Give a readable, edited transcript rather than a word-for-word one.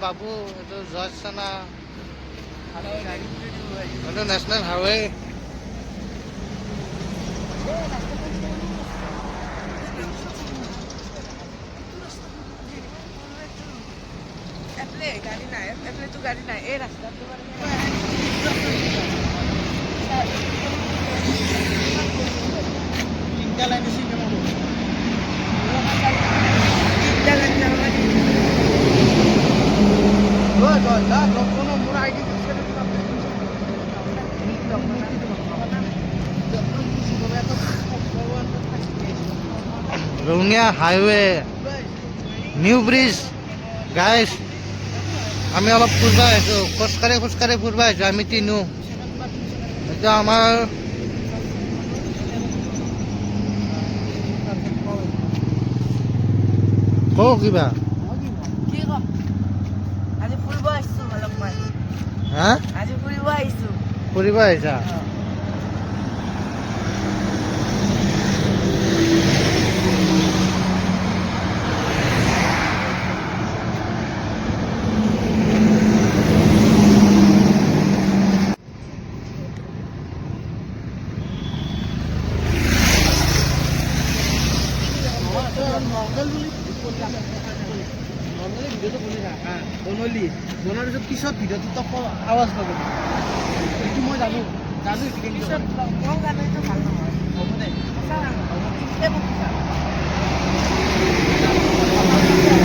বাবু এইটো জয়সানা এইটো national highway গাড়ী নাই এফালেতো গাড়ী নাই এই ৰাস্তাটো তিনিটা লাইন আছে মোৰ ID Rangia highway new bridge guys আমি অলপ ফুৰিব আহিছোঁ খোজকাঢ়ি ফুৰিব আহিছোঁ আমি তিনিও এতিয়া আমাৰ কওঁ কিবা কি কম আজি ফুৰিব আহিছোঁ অলপমান হা আজি ফুৰিব আহিছোঁ ফুৰিব আহিছা বনোৱাৰ পিছত ভিডিঅ'টো আৱাজ পাব এইটো মই জানো পিছত মই জানো এইটো ভাল নহয় হ'ব দে সঁচা হ'ব